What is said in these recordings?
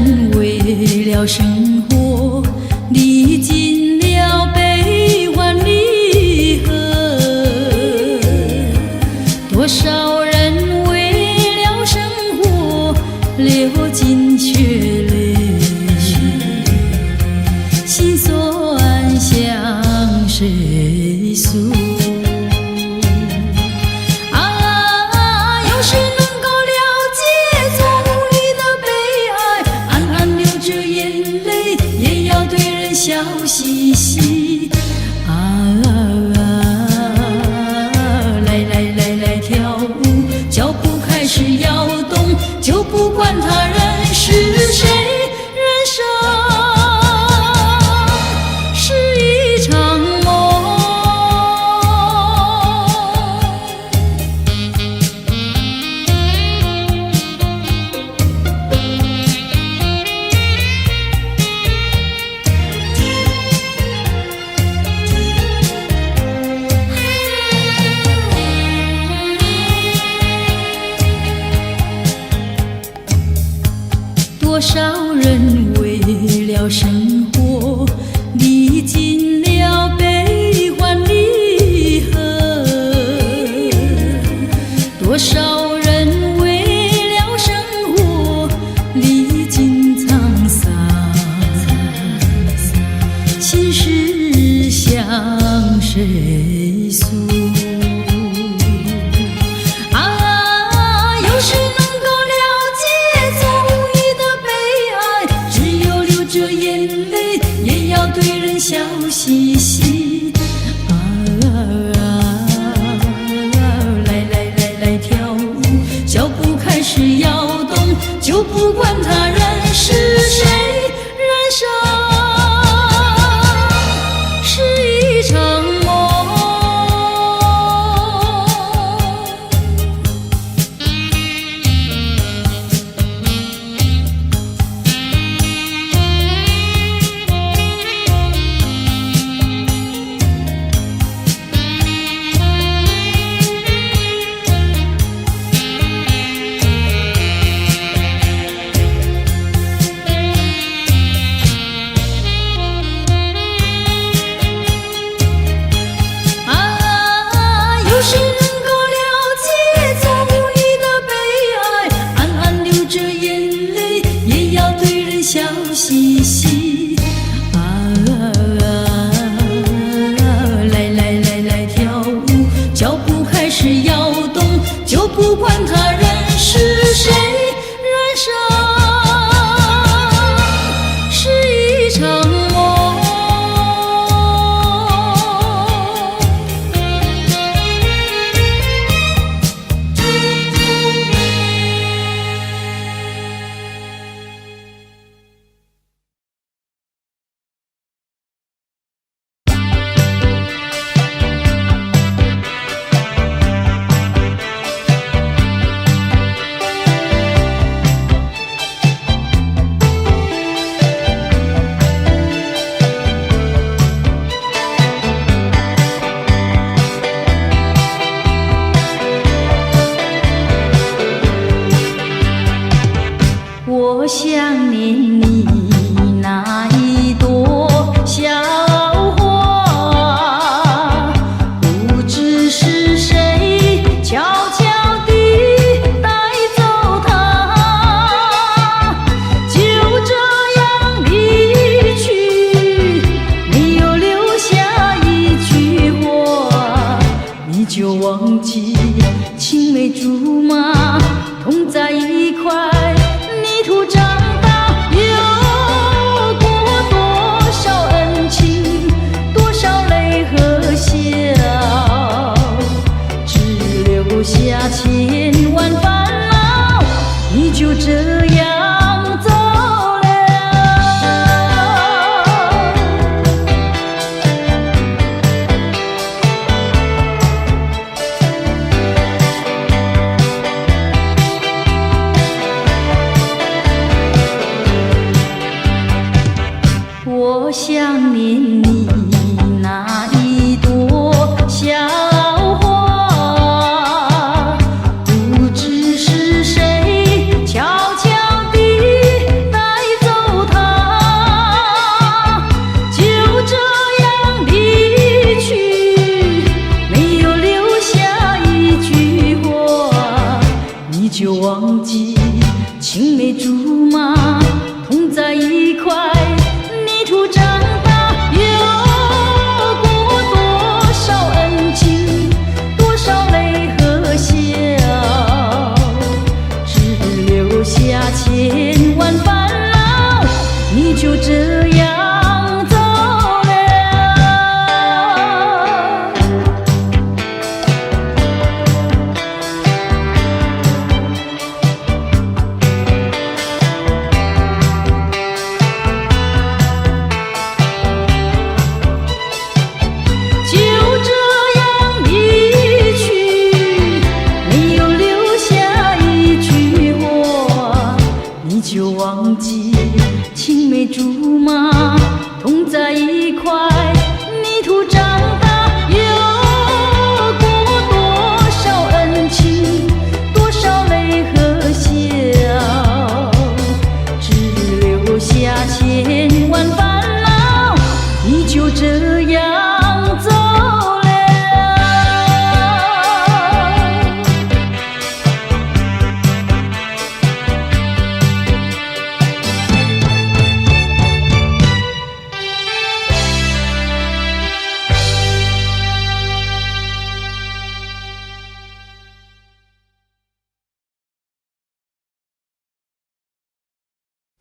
人为了生活历尽了悲欢离合，多少人为了生活流尽血泪，心酸向谁诉？笑嘻嘻来跳舞，脚步开始摇动，就不管他人是谁，人生是一场梦。多少人为了生活历尽了悲欢离合，多少人为了生活历尽沧桑，心事向谁诉？对人笑嘻嘻来跳舞，脚步开始摇动，就不管他人是谁，人生是一场梦。笑嘻嘻来跳舞，脚步开始摇动，就不管他人是谁，人生是一场梦。我想念你那一朵小花，不知是谁悄悄地带走它，就这样离去，没有留下一句话，你就忘记青梅竹马同在一块。土长大，有过多少恩情，多少泪和笑，只留下千万烦恼，你就这样走了。就忘记青梅竹马同在一块泥土长大，有过多少恩情，多少泪和笑，只留下千万烦恼，你就这样走了。就这样离去，没有留下一句话，你就忘记青梅竹马同在一块泥土长大，有过多少恩情，多少泪和笑，只留下千万烦恼，你就这样走了。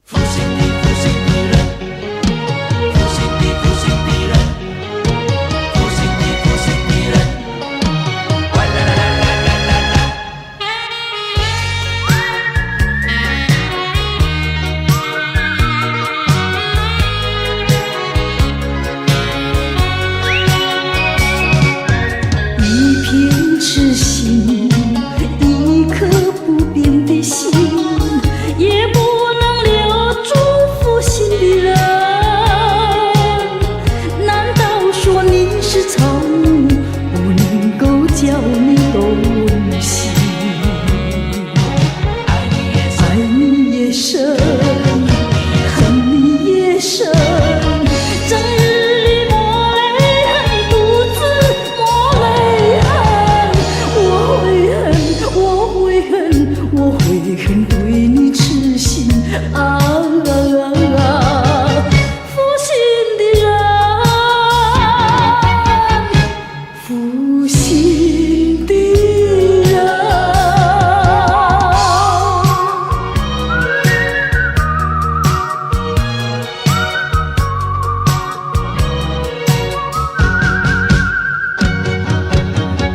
负心的人，负心的人，负心的人，哇啦啦啦啦啦啦啦！一片痴心，一颗不变的心，也不能留住负心的人。难道说你是草木，不能够叫你动心？爱你也深，恨你也深，整日里抹泪痕，独自抹泪痕。我会恨对你痴心啊！负心的人，负心的人。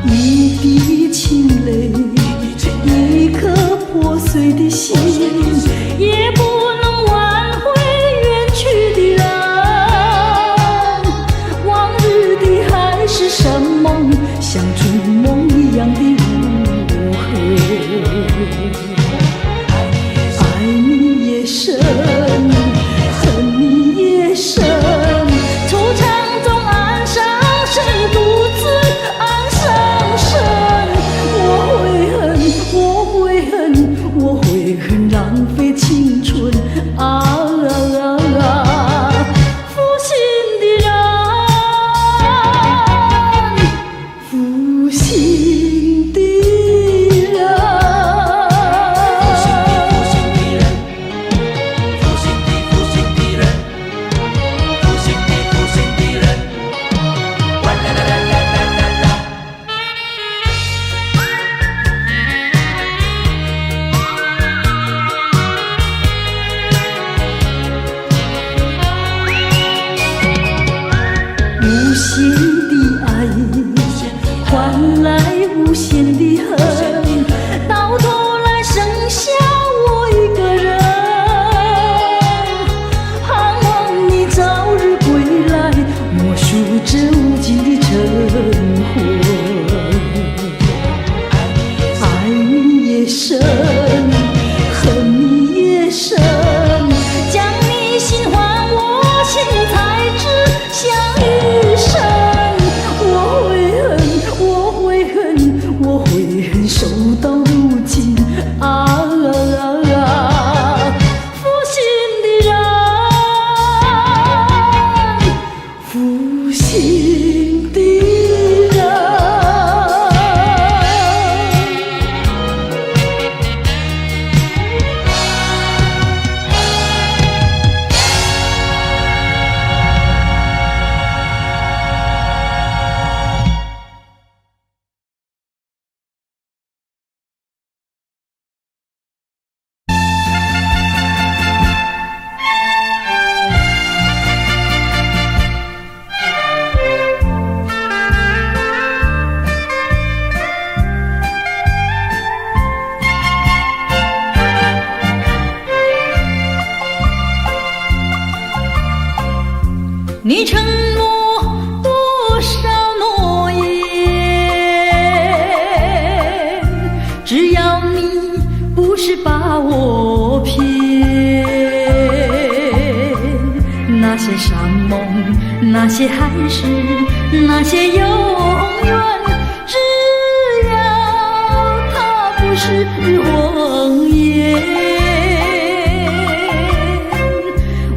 一滴清泪，一颗破碎的心，也不能挽回远去的人。往日的海誓山盟，像春梦一样的如何？爱你也深，恨你也深，惆怅中暗伤神，独自暗伤神。我会恨浪费青春啊！负心的人，负心的人。哇啦啦啦啦啦啦！无限的爱换来无限的恨，到头来剩下我一个人。盼望你早日归来，默数这无尽的晨昏。爱你也深，恨你也深，将你心还我，心才知相与生。我会恨，守到如今啊！负心的人，负心的人。些山盟，那些海誓，那些永远，只要它不是谎言，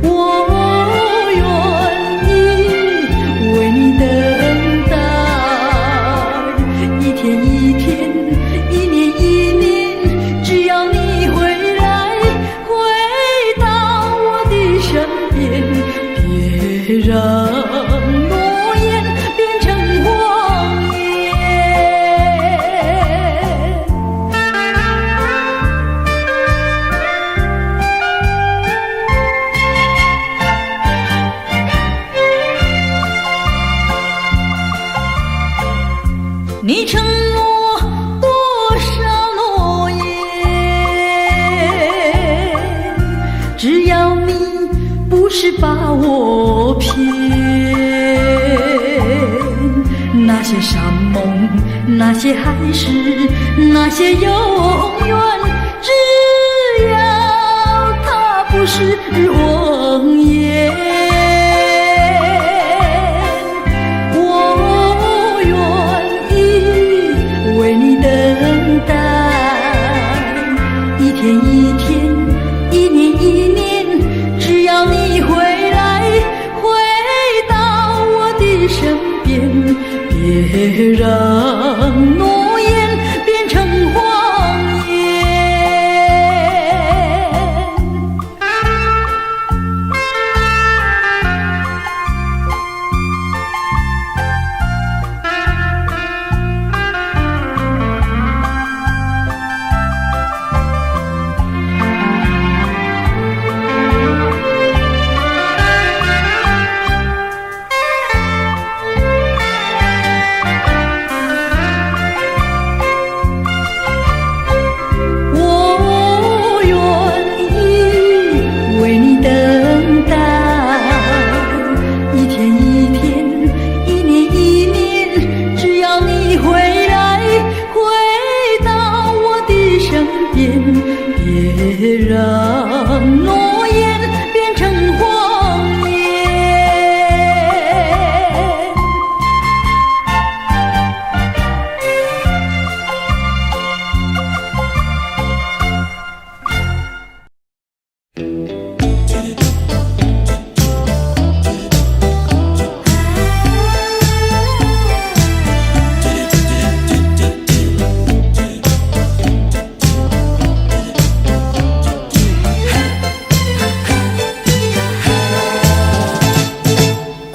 我愿意为你等待，一天一天，一年一年，只要你回来，回到我的身边，别让诺言变成谎言。你承诺多少诺言，只要你不是把我骗，那些山盟，那些海誓，那些永远，只要它不是谎言，我愿意为你等待，一天一天，一年一年，只要你回来，回到我的身边，别让诺言变成谎言。我愿意为你等待，一天一天，一年一年，只要你回来，回到我的身边，别让诺言变成谎言。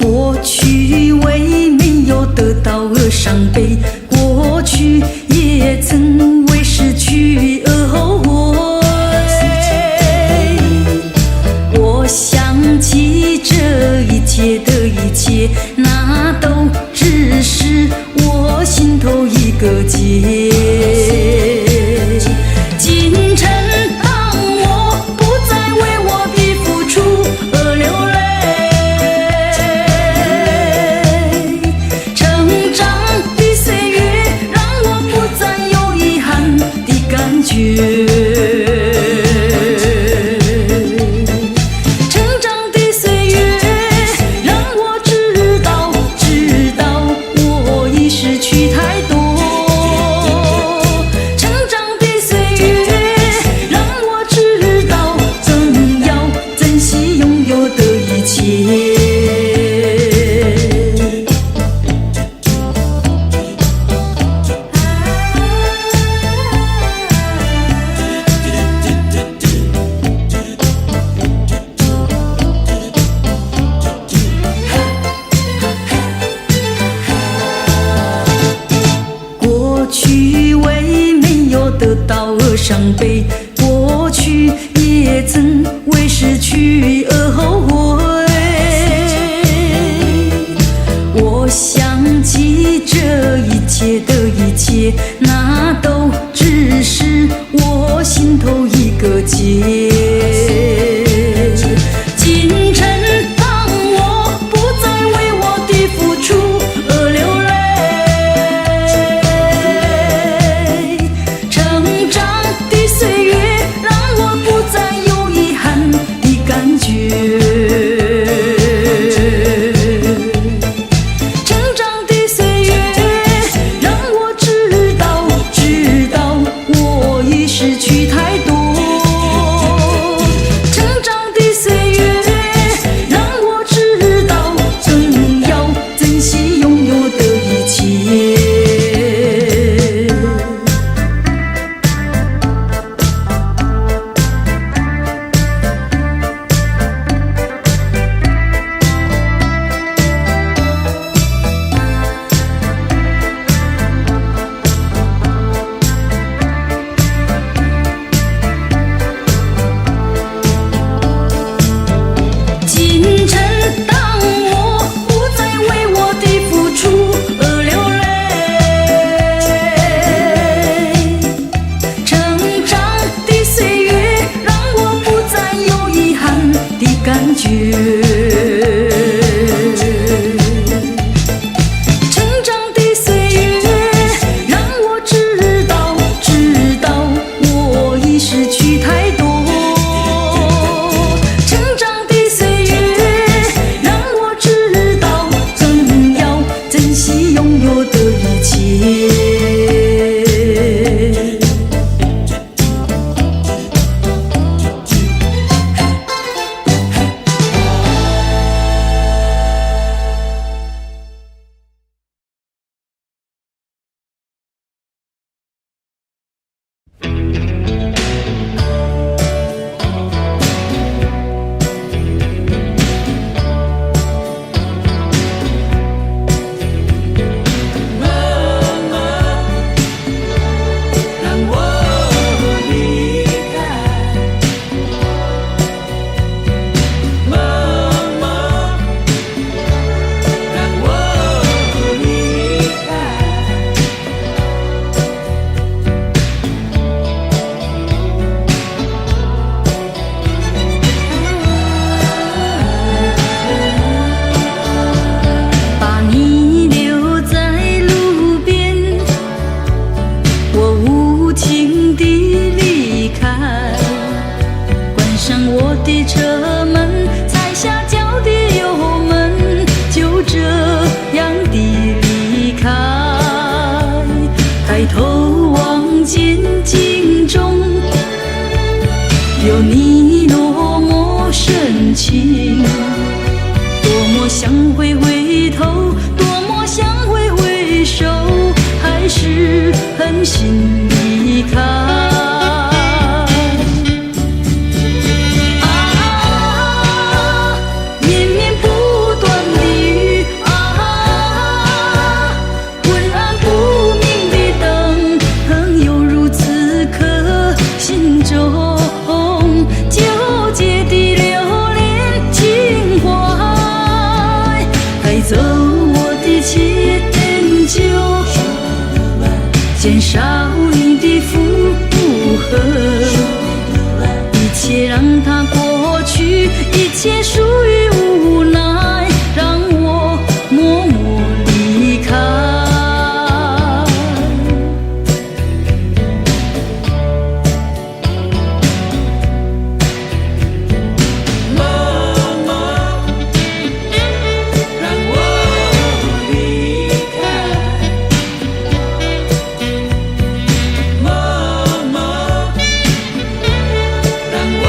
过去为没有得到而伤悲，过去也曾为失去而后悔。我想起这一切的一切，那都只是我心头一个结。今晨当我不再为我的付出而流泪，成长的岁月让我不再有遗憾的感觉。成长的岁月让我知道我已失去太多。成长的岁月让我知道怎样珍惜拥有的一切。过去为没有得到而伤悲，过去也曾为失去而后悔。我想起这一切的一切，那都只是我心头一个结。今晨当我不再为我的付出而流泪，成长的岁月让我不再有遗憾的感觉。我无情地离开，关上我的车门，踩下脚的油门，就这样地离开。抬头望见镜中有你落寞深情，多么想回头，多么想回首，还是狠心离开。绵绵不断的雨昏暗不明的灯，犹如此刻心中纠结的留恋情怀，带走我的迁就，减少你的负荷，一切让它过去，一切属于无奈，让我默默离开。默默让我离开，默默让我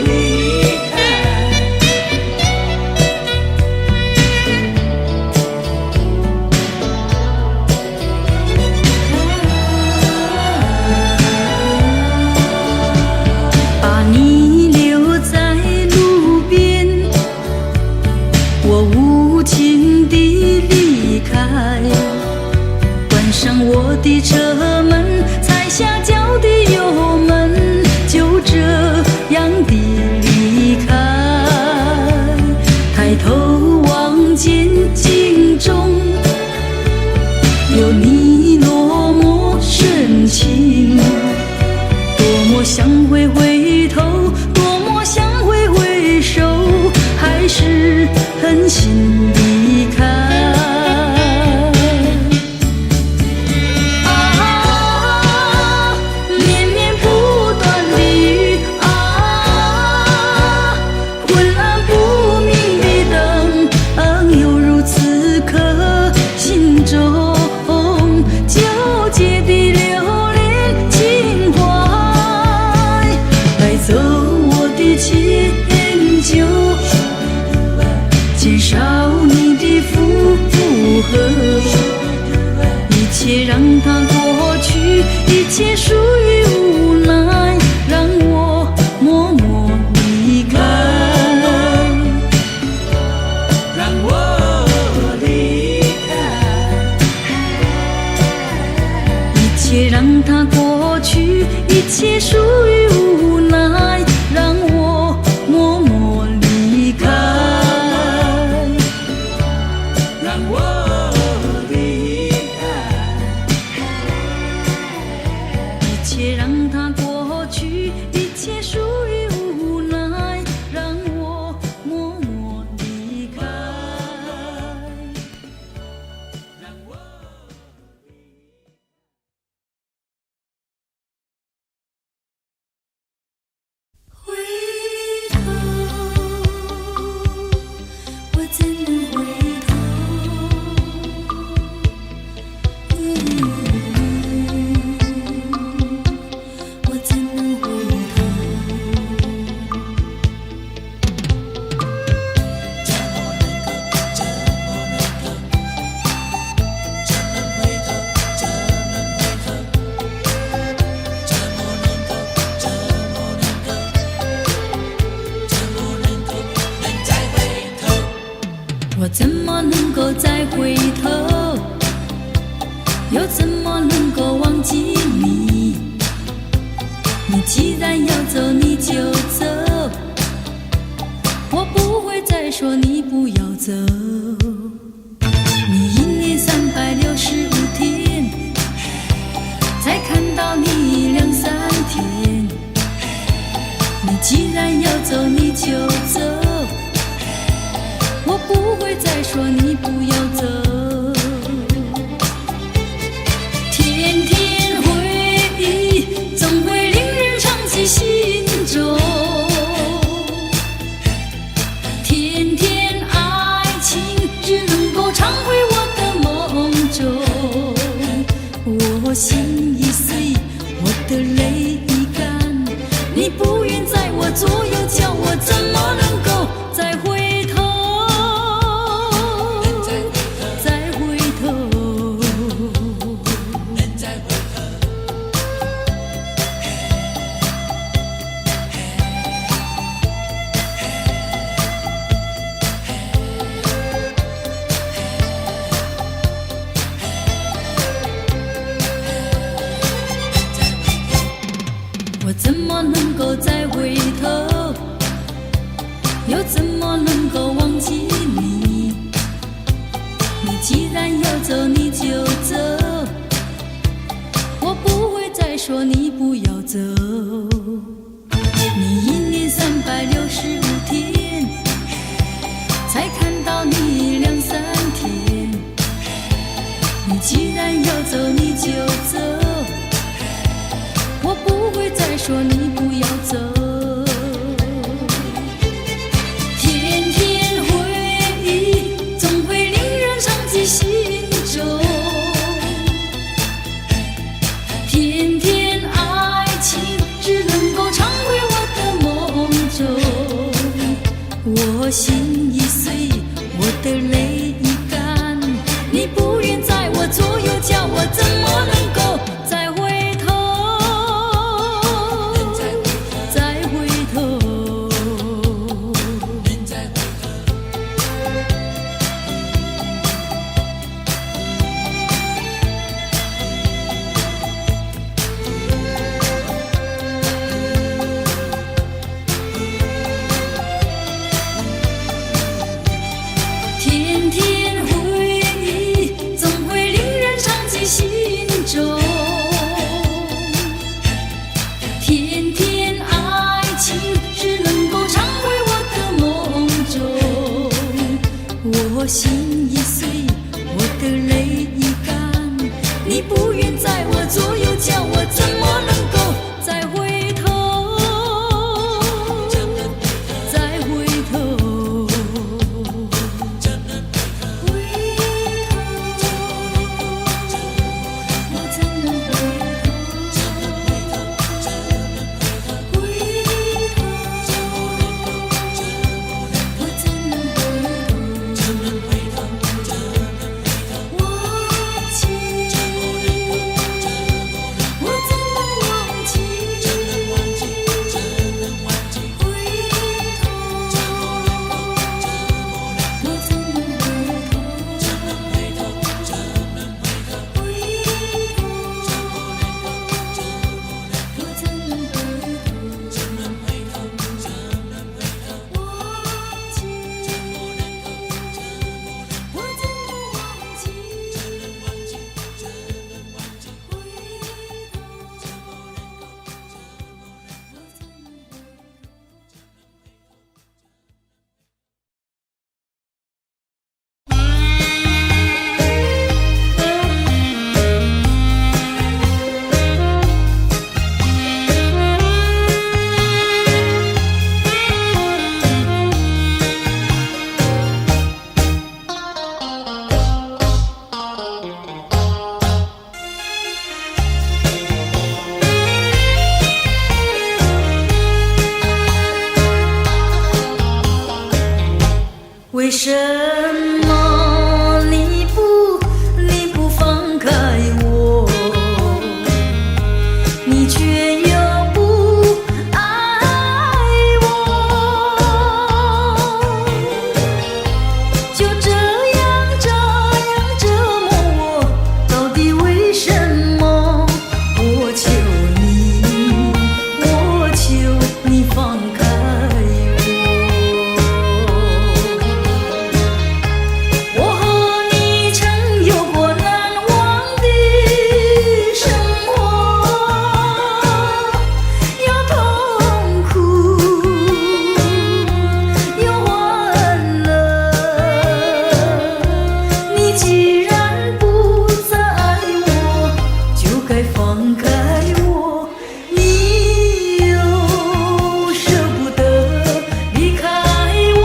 离把你留在路边，我无情地离开，关上我的车门，踩下脚的油门，就这样地离开。抬头望见镜中有你落寞深情，多么想回头，多么想回首，还是狠心离开。绵绵不断的雨昏暗不明的灯，犹如此刻心中纠结的留恋情怀，带走我的迁就，减少你的负荷，一切让它过去，一切属于无奈，让我默默离开。让我离开，一切让它过去，一切属于无奈，让我默默离开。让我离开，一切让它过去，一切属于无奈，让我默默离开。让我回头，我怎能回头？我怎能回头？我怎么能够再回头？又怎么能够忘记你？你既然要走，你就走，我不会再说你不要走。你一年365天，才看到你2、3天。你既然要走，你就走，我不会再说你不要走。天天的泪已干，你不愿在我左右，叫我怎么能够再回头？再回头，我怎么能够再回头？又怎么能够忘记你？你既然要走，你就走，我不会再说你不要走。你1年365天，才看到你2、3天。你既然要走，你就走，我不会再说你不要走。天天回忆，总会令人伤及心中。天天爱情，只能够常回我的梦中。我心已碎，我的泪已干，你不愿在我左右，叫我怎么能够再回头？再回头，天天回忆，总会令人伤及心中。天天爱情，只能够常回我的梦中。我心已碎，我的泪已干，你不愿在我左右，叫我怎么能够再回头？再回头，回头，我怎能回头？回头，我怎能回头？忘记，我怎能忘记？回头，我怎能回头？回头，我怎能回头？忘记，我怎能忘记？为什么你不放开我？你却又不爱我，就这样折磨我，到底为什么？我求你放开我。我和你曾有过难忘的生活，有痛苦，有欢乐。你既然不再爱我，就该放开我。你又舍不得离开我。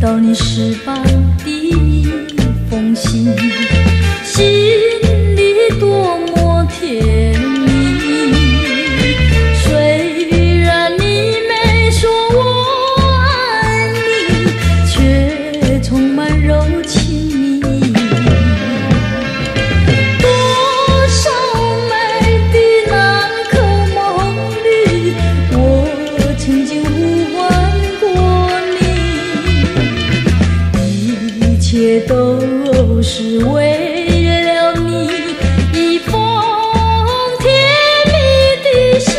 到你失败的一封信，心里多么甜蜜。虽然你没说我爱你，却充满柔情蜜。多少美的南柯梦里，我曾经呼唤过你，一切都是为了你一封甜蜜的信。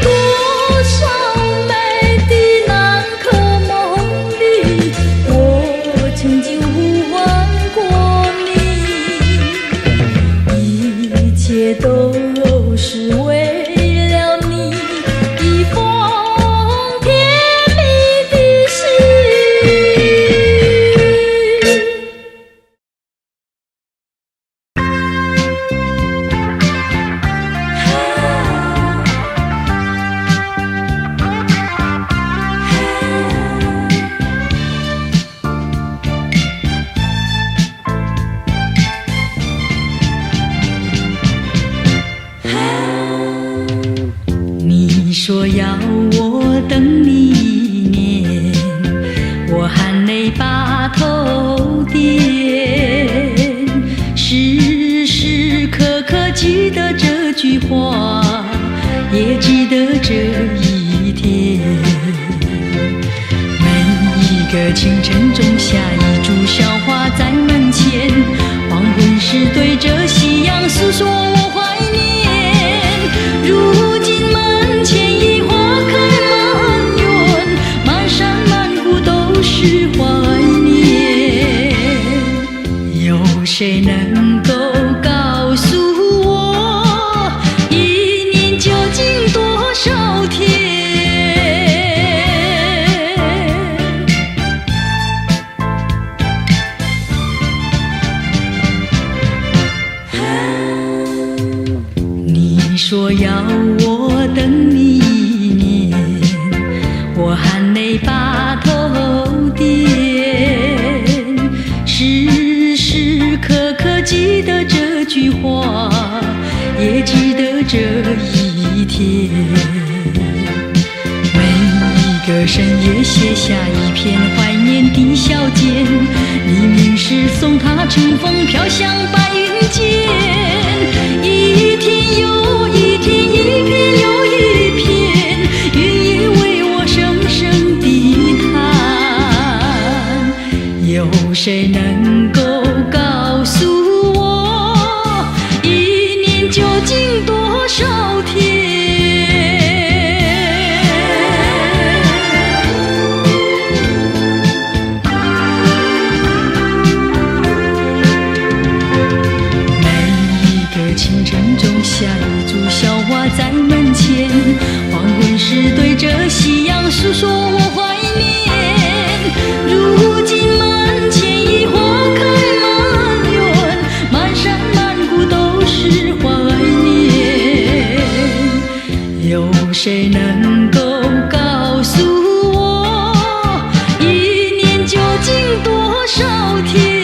多少美的南柯梦里，我曾经呼唤过你，一切都是为了你一封甜蜜的信。你说要我等你一年，我含泪把头点，时时刻刻记得这句话，也记得这一天。每一个清晨种下一株小花在门前，黄昏时对着夕阳诉说我怀念。如今门前已花开满园，满山满谷都是怀念。有谁能够告诉我，一年究竟多少天？你说要我等你一年，我含泪把头点，时时刻刻记得这句话，也记得这一天。每一个深夜写下一篇怀念的小笺，黎明时送它乘风飘向白云间。一天又一天，一片又一片，云也为我声声地叹。有谁能够告诉我，一年究竟多少天？清晨种下一株小花在门前，黄昏时对着夕阳诉说我怀念。如今门前已花开满园，满山满谷都是怀念。有谁能够告诉我，一年究竟多少天？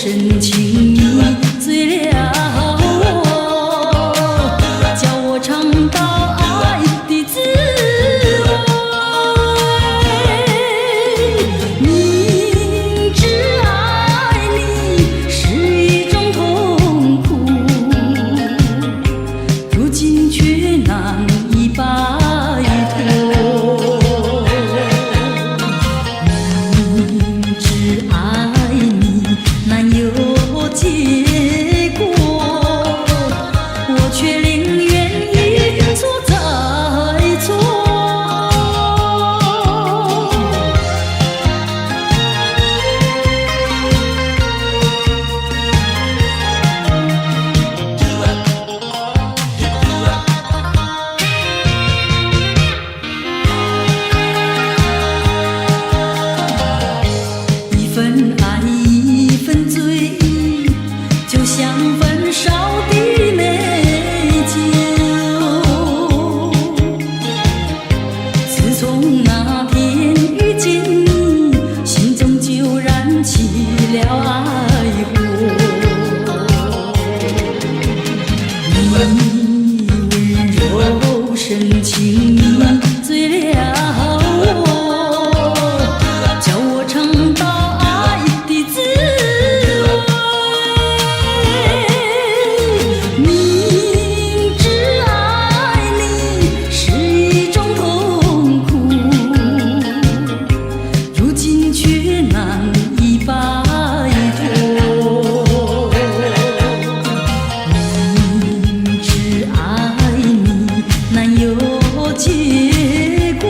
深情你醉了我，叫我尝到爱的滋味。明知爱你是一种痛苦，如今却难以摆脱。明知爱你难有结果，我却宁愿一错再错。一份爱一份醉，就像焚烧的美酒。自从那天遇见你，心中就燃起了爱火。你温柔深情你醉了我，叫我尝到爱的滋味。明知爱你是一种痛苦，如今却难以摆脱。明知爱你难有结果，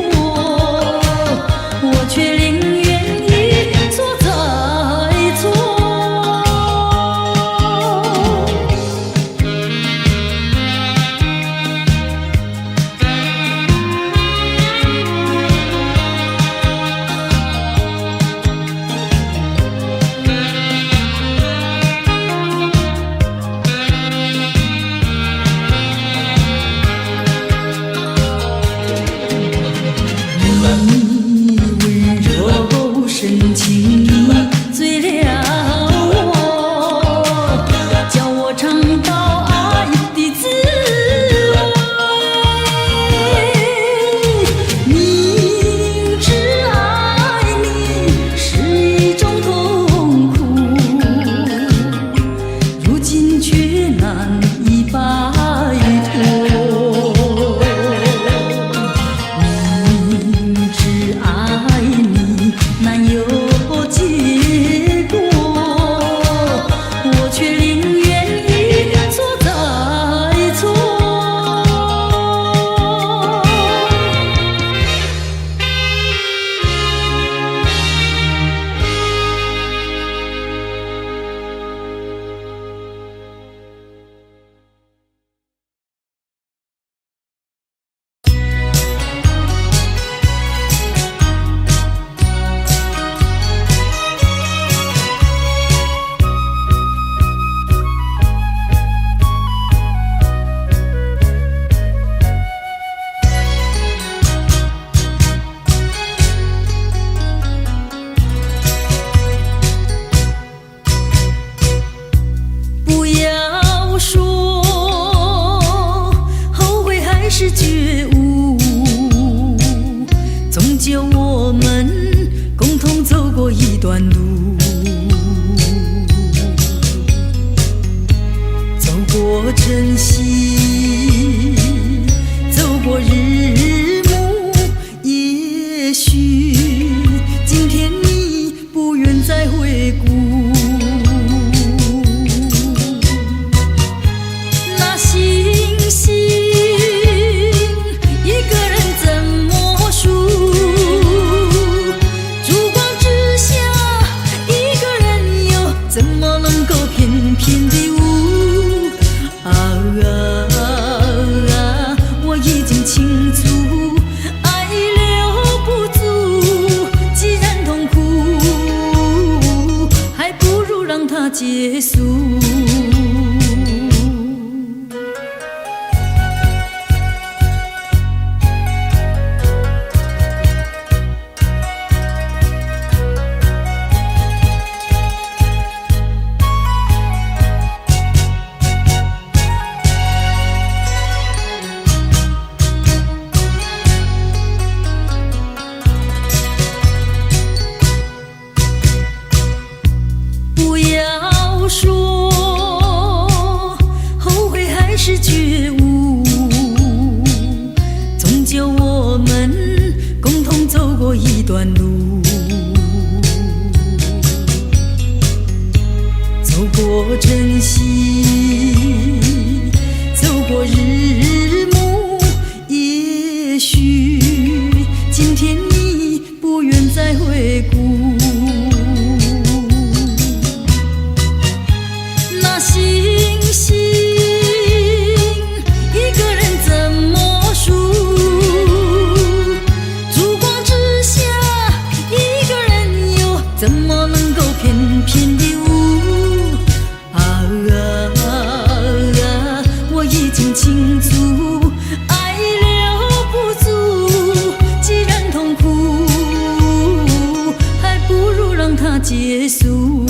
我却宁愿一错再错。你温柔深情你醉了我，叫我尝到爱的滋味。明知爱你是一种痛苦，如今却难以摆脱。明知爱你难有结果，我却宁愿一错再错。不要说后悔还是觉悟，终究我们共同走过一段路，走过晨曦，走过日暮。也许今天你不愿再回顾，那星星一个人怎么数？烛光之下一个人又怎么能够翩翩地舞？我已经清楚，爱留不住。既然痛苦，还不如让它结束。说，后悔还是觉悟，终究我们共同走过一段路，走过晨曦，走过日暮，也许今天你不愿再回顾。那星星一个人怎么数？烛光之下一个人又怎么能够翩翩地舞？我已经清楚，爱留不住。既然痛苦，还不如让它结束。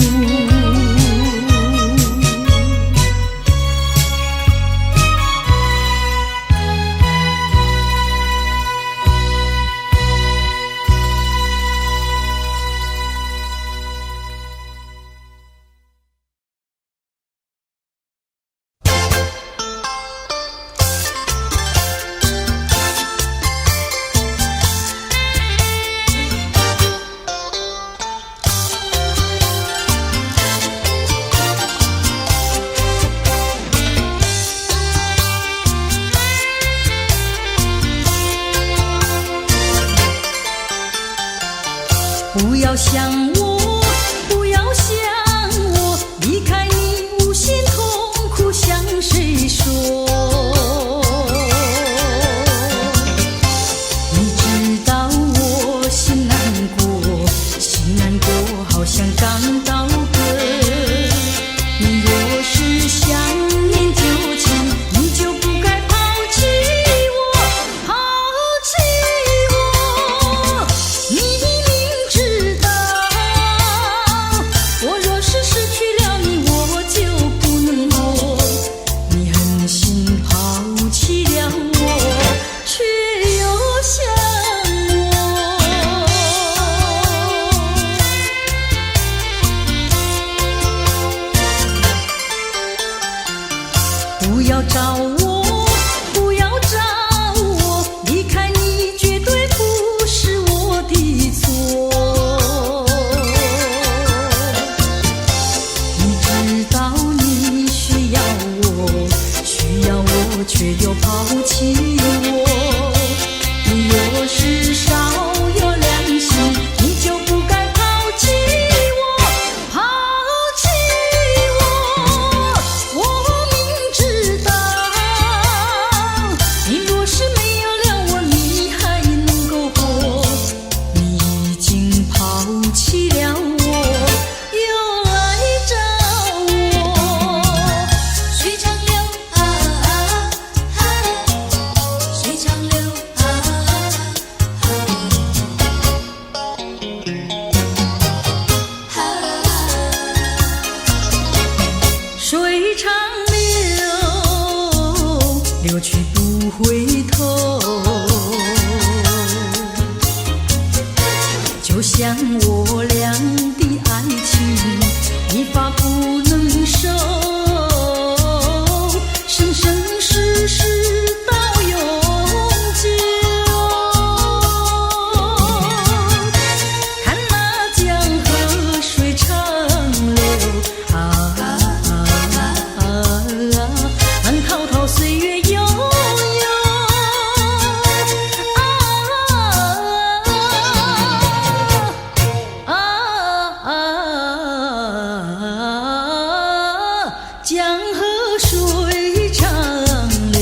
不要想我，不要想我，离开你无限痛苦向谁说？你知道我心难过，心难过好像刚到歌。你若是想念旧情，你就不该抛弃我，抛弃我。你我若是失去了你，我就不能活。你狠心抛弃了我，却又想我。不要找我，不要找我，离开你绝对不是我的错。却又抛弃我，你若是少有良心，你就不该抛弃我，抛弃我。我明知道，你若是没有了我，你还能够活。你已经抛弃了我，又来找我，水长流。水长流，流去不回头，就像我俩的爱情，一发不能收，生生世世到永久。看那江河水长流，滔滔岁月悠悠，江河水长流。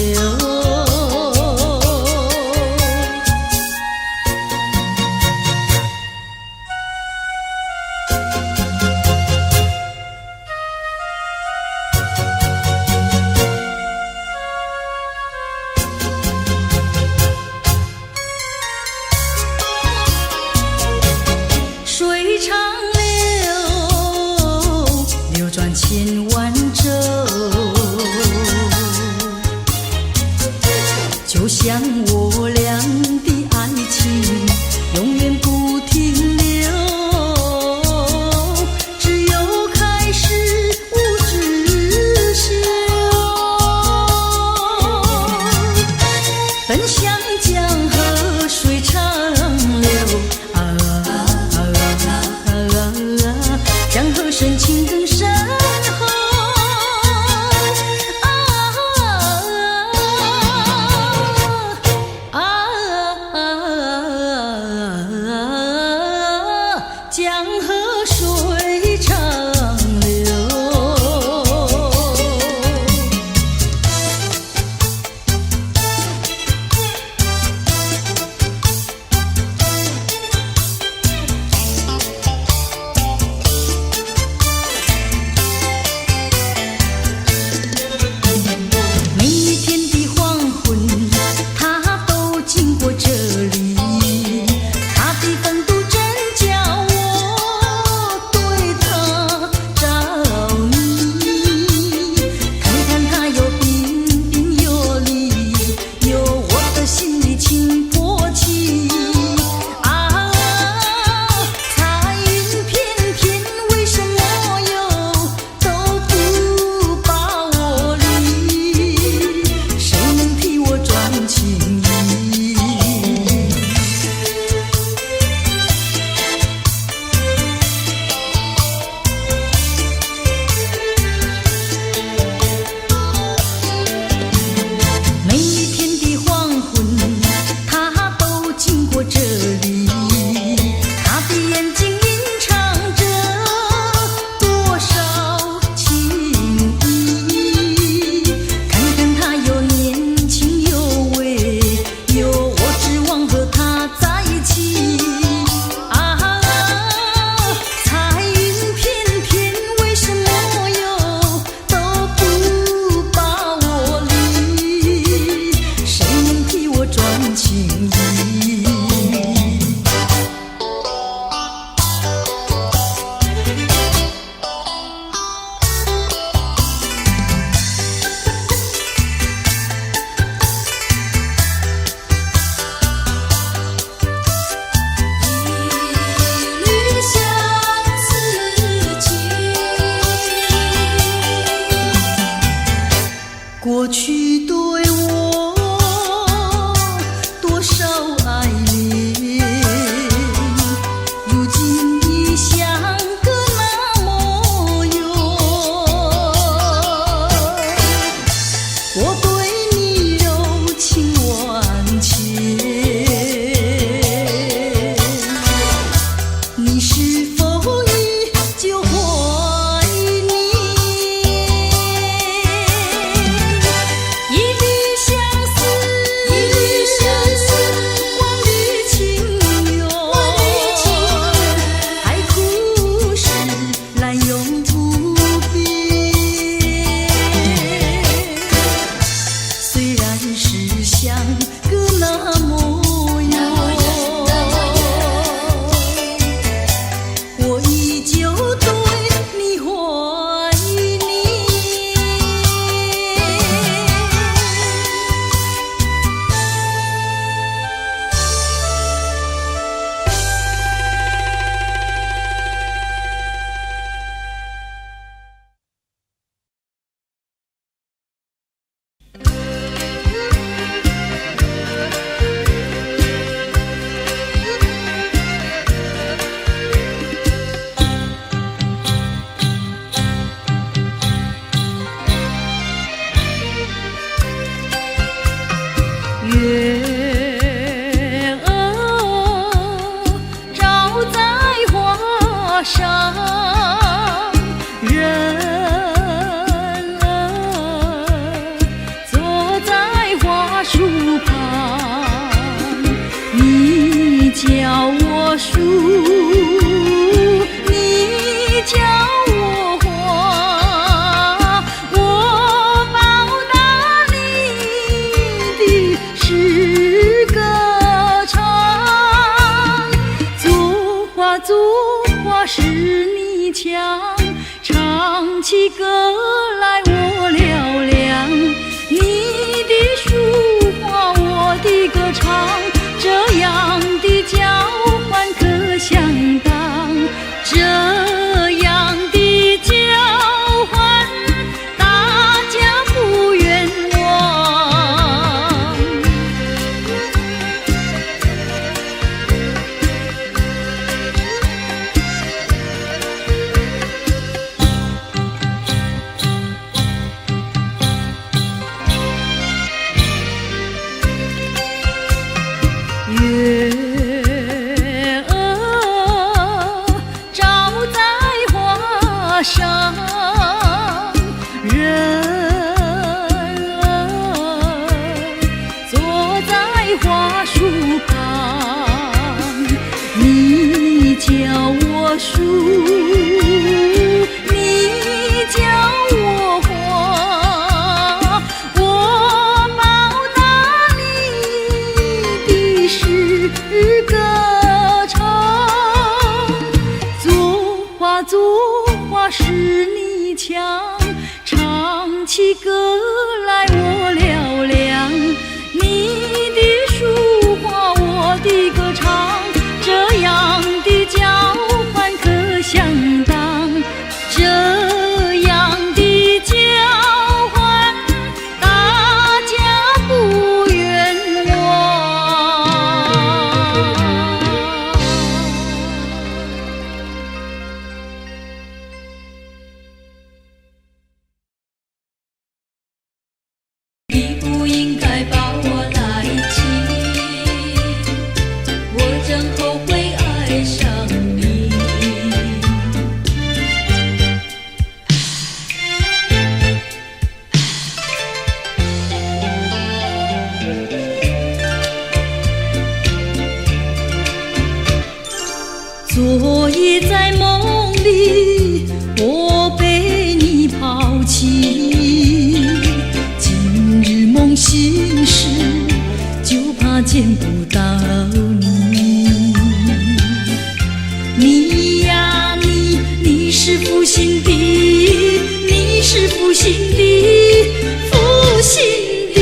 水长流，流转千万轴。起歌来我嘹亮，你的抒话我的歌唱，这样的交换可相当，这样的交换大家不冤枉。月儿照在花上，人儿坐在花树旁，你教我数，你教我画，我报答你的是歌唱。作画使你强，唱起歌来我嘹亮，你的抒话我的歌唱，这样的交换可相当，这样的交换大家不冤枉。你不应该把我来亲，我真后悔爱上你。昨夜在梦里，我被你抛弃，今日梦醒时，就怕见不到你。你呀你，你是负心的，你是负心的，负心的。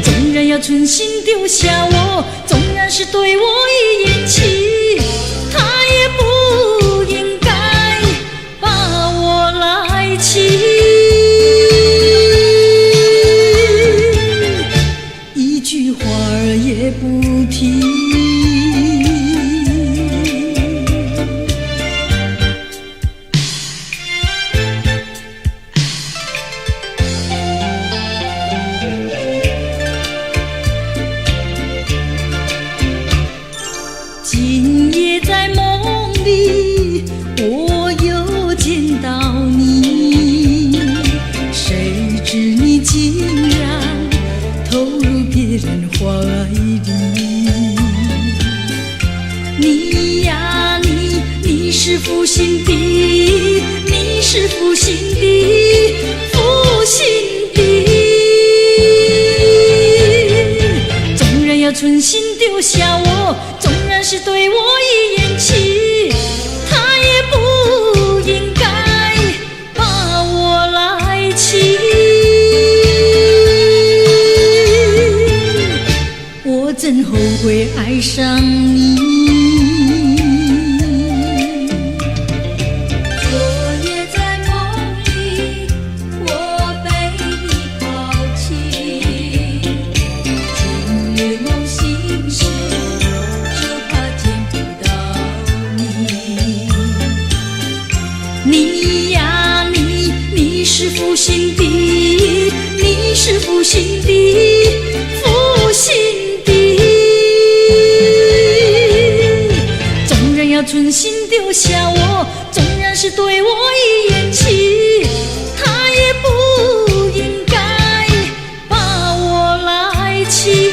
纵然要存心丢下我，纵然是对我一言弃，他也不应该把我来弃，一句话儿也不提。今夜在梦里，我又见到你，谁知你竟然投入别人怀里。你呀你，你是负心的，你是负心的，负心的。纵然要存心丢下我，纵然是对我一言弃，他也不应该把我来弃。我真后悔爱上你。昨夜在梦里，我被你抛弃，今日梦醒时，就怕见不到你。你呀你，你是负心的，你是负心的，负心的。纵然要存心丢下我，纵然是对我一言弃，他也不应该把我来弃，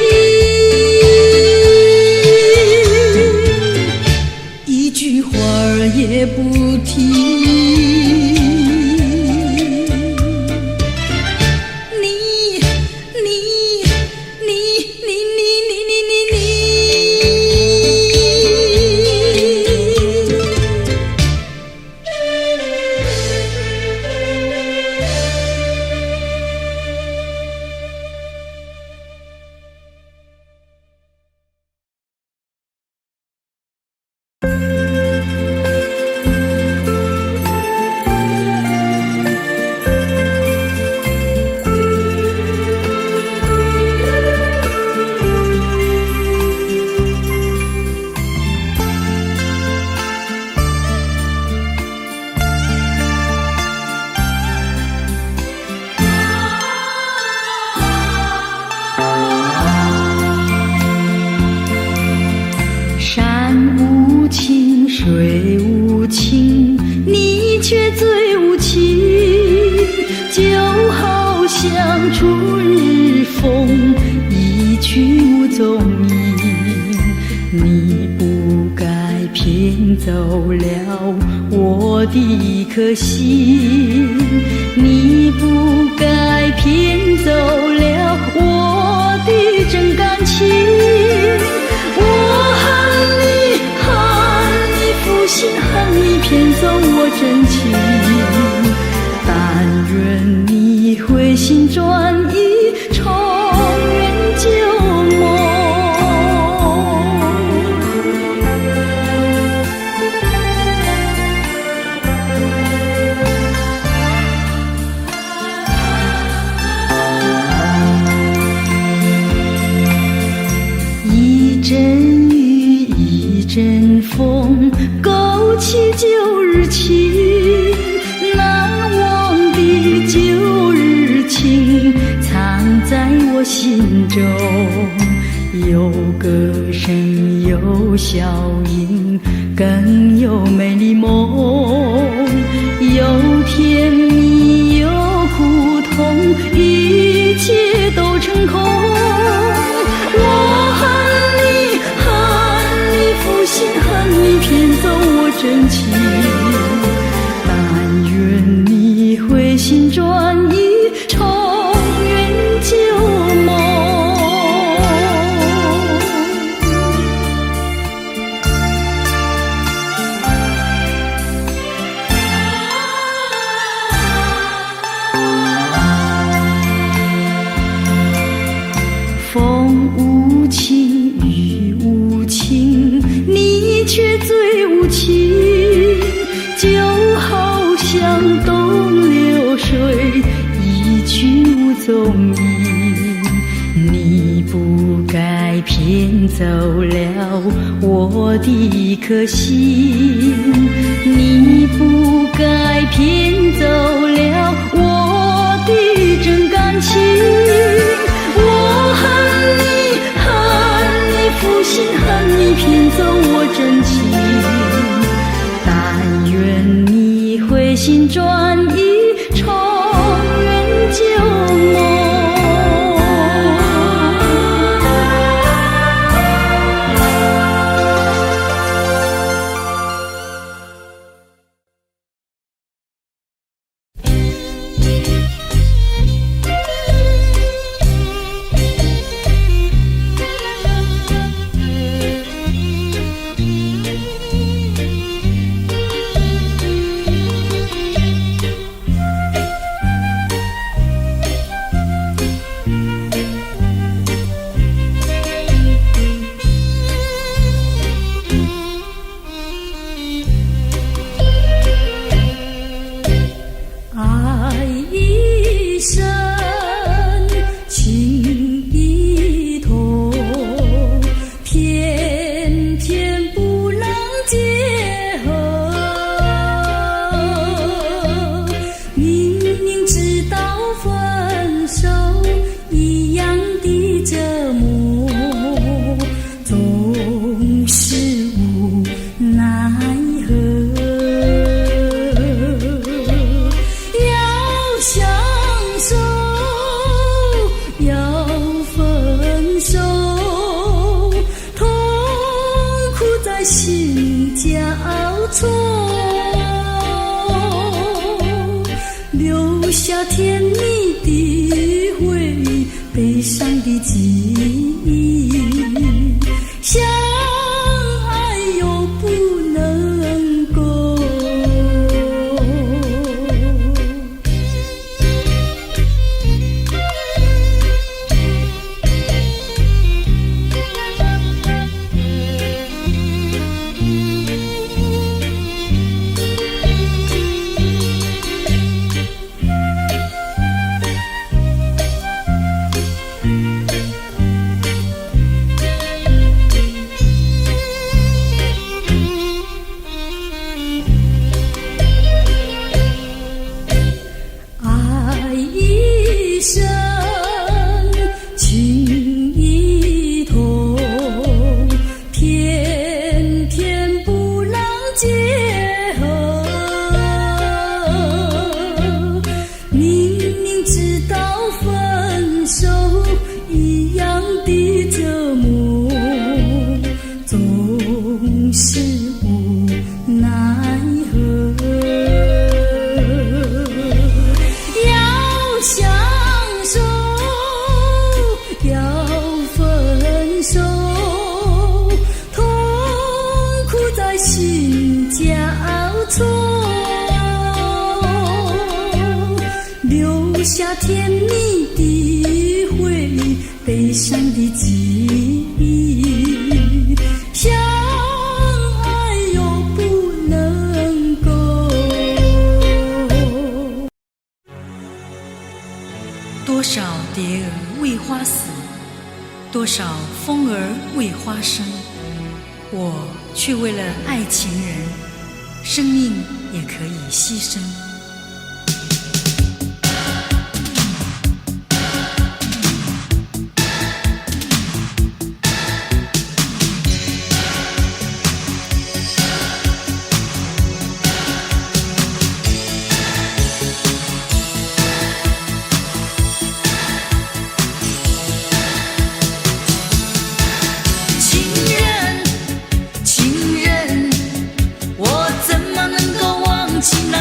一句话儿也不提。情，你却最无情，就好像春日风，一去无踪影。你不该骗走了我的一颗心，你不该骗走了我的真感情。我恨你，恨你负心，恨你骗走我真情。但愿你回心转意，重圆旧梦。一阵雨，一阵风，勾起旧日情，难忘的旧日情，藏在我心中。有歌声，有笑音，更有美丽梦。有甜蜜，有苦痛，一切都成空。我恨你，恨你负心，恨你骗走我真情。但愿你回心转意，重圆旧梦。风无情，雨无情，你却最无情，就好像东流水，一去无踪影。你不该骗走了我的一颗心，你不该骗走了我的真感情。我恨你，恨你负心，恨你骗走我真情。但愿你回心转意，重圆旧梦。爱一生，情一痛，偏偏不能结合。明明知道分手一样的折磨，总是无奈何。相守，要分手，痛苦在心交错，留下甜蜜的回忆，悲伤的记忆。相爱又不能够。甜蜜的回忆，悲伤的记忆，相爱又不能够。多少蝶儿为花死，多少风儿为花生，我却为了爱情人，生命也可以牺牲。情人，我怎么能够忘记那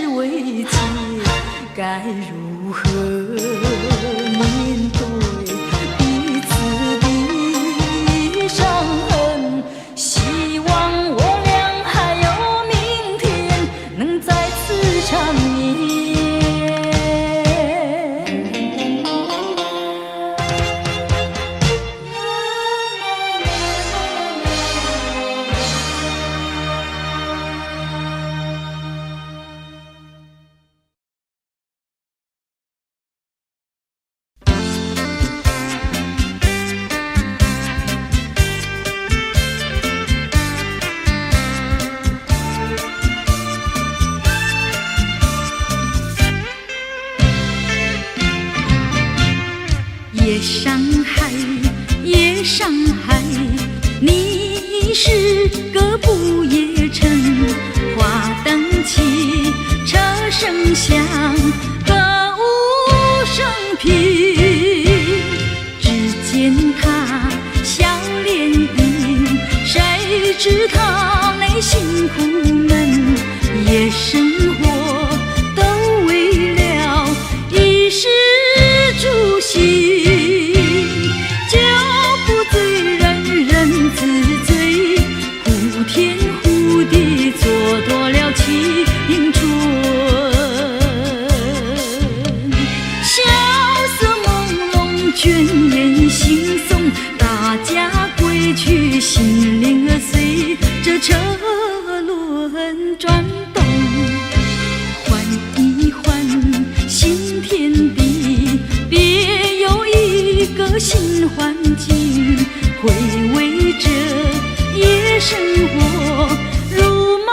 是慰藉，该如何面对彼此的伤痕？希望我俩还有明天，能再次缠绵。夜上海，夜上海，你是个不夜城。花灯起，车声响，歌舞升平。只见他笑脸迎，谁知他内心苦闷。夜生活都为了衣食住行。蹉跎了青春，萧瑟朦胧，倦眼惺忪，大家归去，心灵儿随着车轮转动，换一换新天地，别有一个新环境，回味着夜生活如梦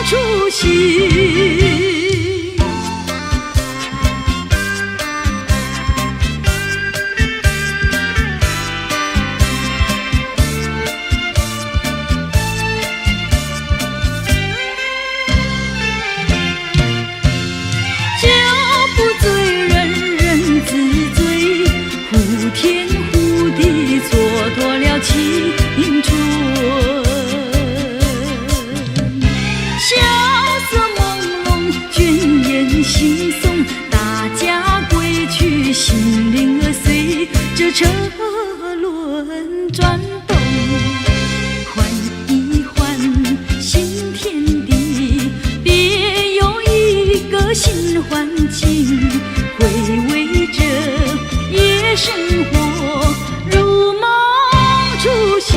初醒。酒不醉人人自醉，呼天呼地蹉跎了青春。萧瑟朦胧，倦眼惺忪，大家归去，心灵儿随着车轮转动，换一换新天地，别有一个新环境，回味着夜生活如梦初醒。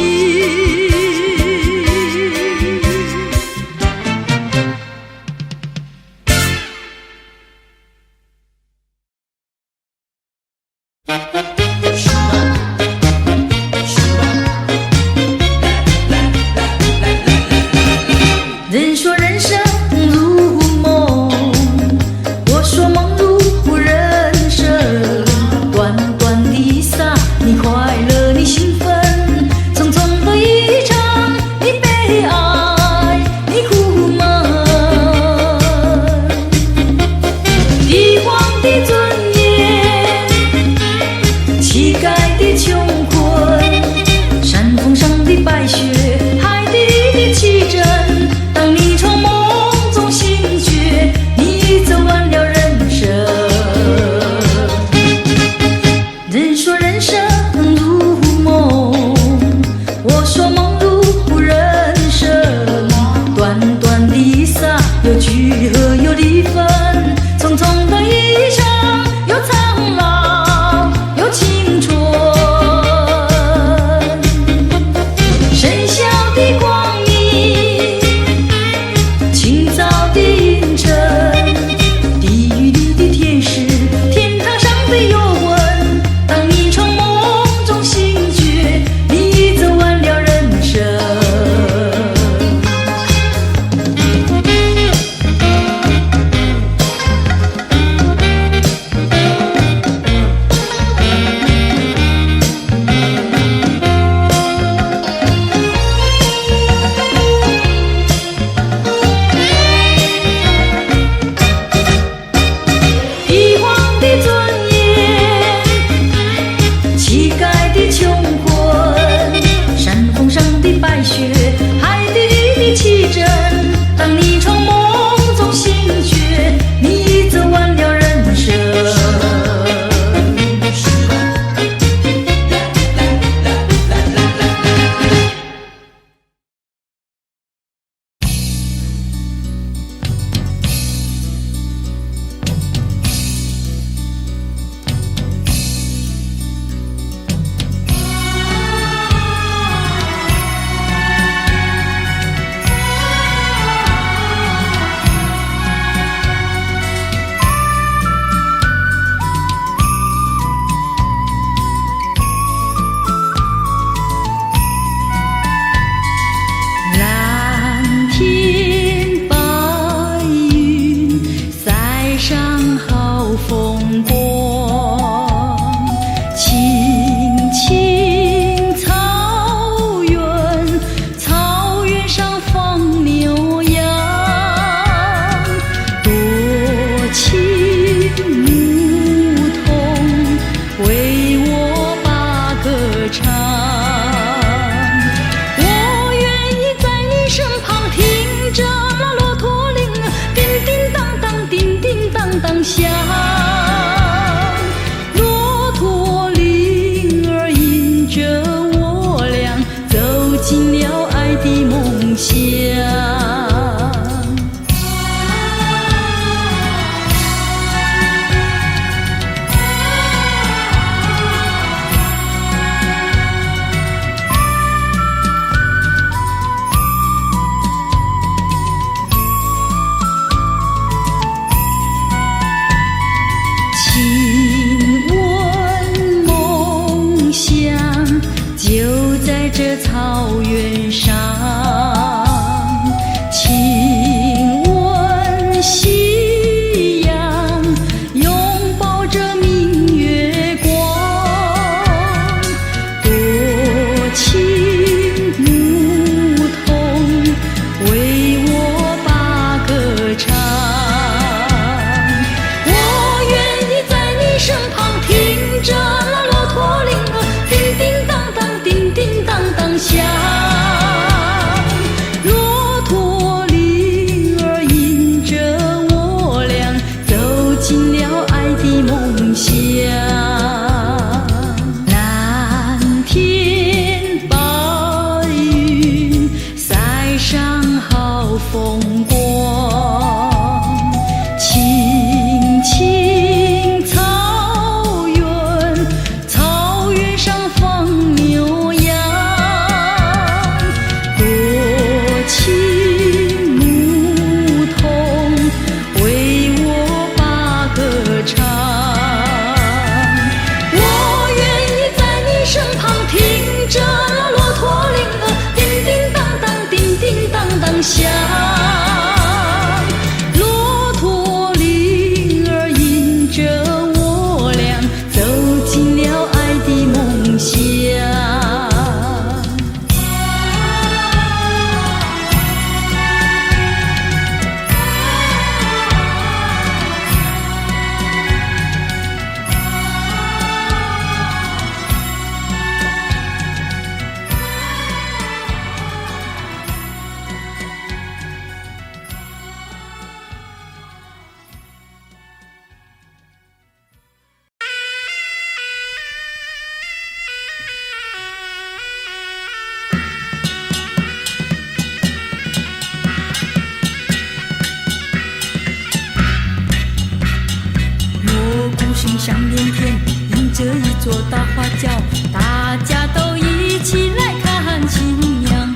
上连天，迎着一座大花轿，大家都一起来看新娘。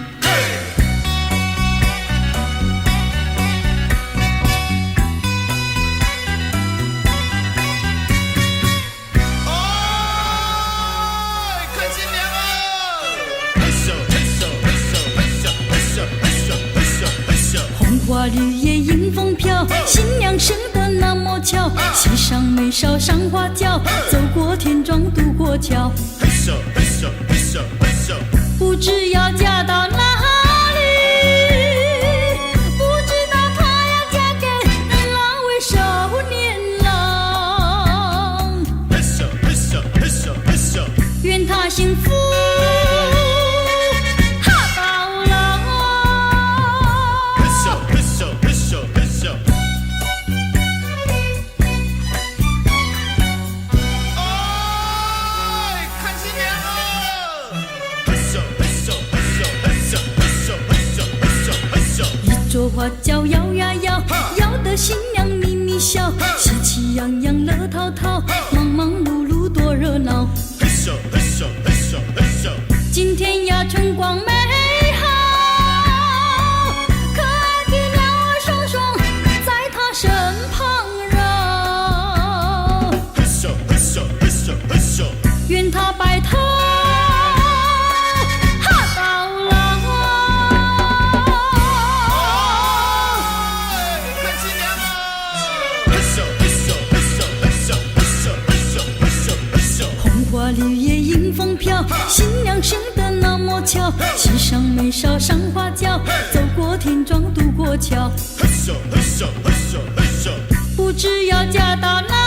红花绿叶迎风飘，新娘生得那么巧，膝上没梢上花轿，走过田庄渡过桥，不知要嫁到哪里，不知道她要嫁给哪位少年郎，愿她幸福说话叫摇呀摇，摇得新娘咪咪笑，喜气洋洋乐淘淘，忙忙碌碌多热闹。今天呀春光美好，可爱的鸟儿双双在她身旁绕，愿她白头绿叶迎风飘，新娘生得那么巧，膝上没梢上花轿，走过田庄渡过桥，不知要嫁到哪